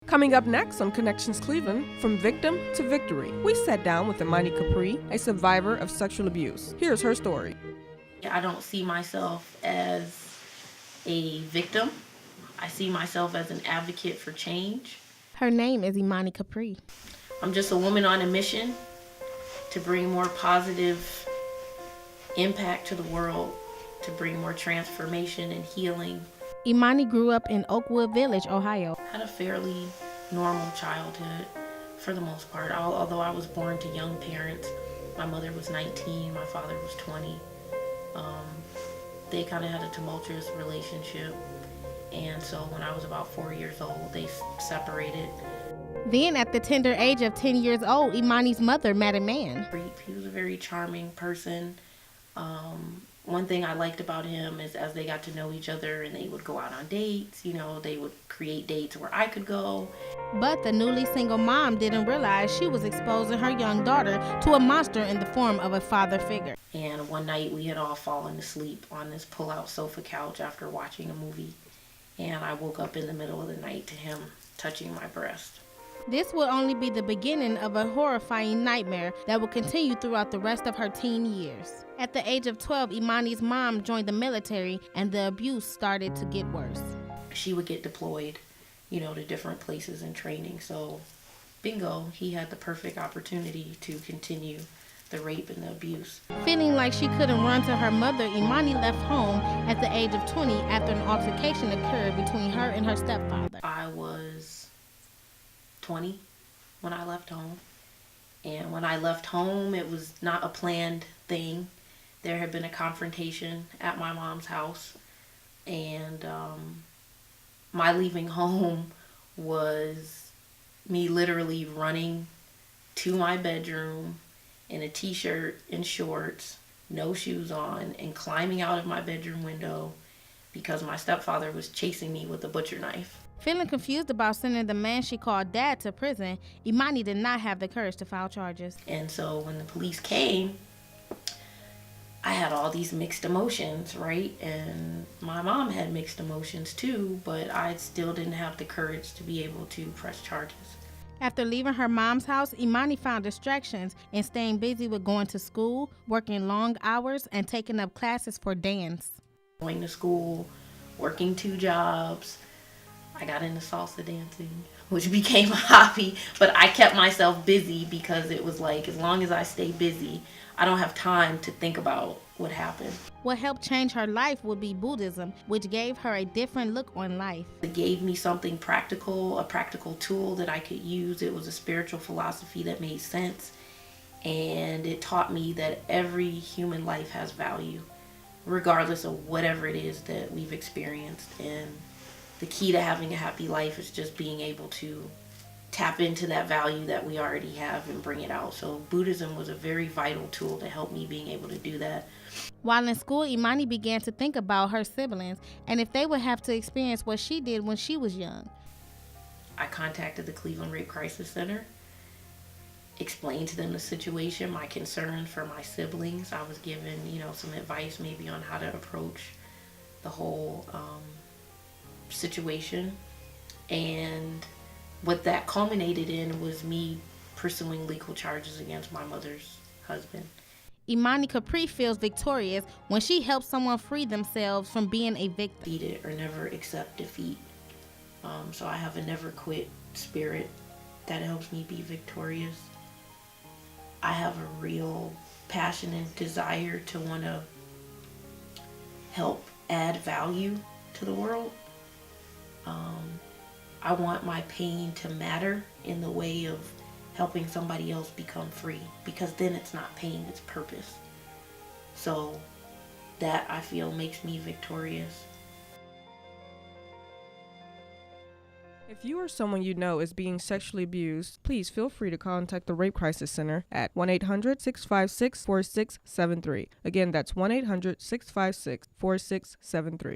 Coming up next on Connections Cleveland, from victim to victory, we sat down with Imani Capri, a survivor of sexual abuse. Here's her story. I don't see myself as a victim. I see myself as an advocate for change. Her name is Imani Capri. I'm just a woman on a mission to bring more positive impact to the world, to bring more transformation and healing. Imani grew up in Oakwood Village, Ohio. Had a fairly normal childhood for the most part. Although I was born to young parents, my mother was 19, my father was 20. They kind of had a tumultuous relationship, and so when I was about 4 years old, they separated. Then at the tender age of 10 years old, Imani's mother met a man. He was a very charming person. One thing I liked about him is as they got to know each other and they would go out on dates, they would create dates where I could go. But the newly single mom didn't realize she was exposing her young daughter to a monster in the form of a father figure. And one night we had all fallen asleep on this pull-out sofa couch after watching a movie. And I woke up in the middle of the night to him touching my breast. This will only be the beginning of a horrifying nightmare that will continue throughout the rest of her teen years. At the age of 12, Imani's mom joined the military and the abuse started to get worse. She would get deployed, to different places in training. So, bingo, he had the perfect opportunity to continue the rape and the abuse. Feeling like she couldn't run to her mother, Imani left home at the age of 20 after an altercation occurred between her and her stepfather. I was 20 when I left home. And when I left home, it was not a planned thing. There had been a confrontation at my mom's house. And my leaving home was me literally running to my bedroom in a t-shirt and shorts, no shoes on, and climbing out of my bedroom window because my stepfather was chasing me with a butcher knife. Feeling confused about sending the man she called dad to prison, Imani did not have the courage to file charges. And so when the police came, I had all these mixed emotions, right? And my mom had mixed emotions too, but I still didn't have the courage to be able to press charges. After leaving her mom's house, Imani found distractions in staying busy with going to school, working long hours, and taking up classes for dance. Going to school, working 2 jobs. I got into salsa dancing, which became a hobby, but I kept myself busy because it was like, as long as I stay busy, I don't have time to think about what happened. What helped change her life would be Buddhism, which gave her a different look on life. It gave me something practical, a practical tool that I could use. It was a spiritual philosophy that made sense, and it taught me that every human life has value, regardless of whatever it is that we've experienced. And the key to having a happy life is just being able to tap into that value that we already have and bring it out. So Buddhism was a very vital tool to help me being able to do that. While in school, Imani began to think about her siblings and if they would have to experience what she did when she was young. I contacted the Cleveland Rape Crisis Center, explained to them the situation, my concern for my siblings. I was given, some advice maybe on how to approach the whole situation. And what that culminated in was me pursuing legal charges against my mother's husband. Imani Capri feels victorious when she helps someone free themselves from being a victim. Defeated or never accept defeat. So I have a never quit spirit that helps me be victorious. I have a real passion and desire to want to help add value to the world. I want my pain to matter in the way of helping somebody else become free, because then it's not pain, it's purpose. So that, I feel, makes me victorious. If you or someone you know is being sexually abused, please feel free to contact the Rape Crisis Center at 1-800-656-4673. Again, that's 1-800-656-4673.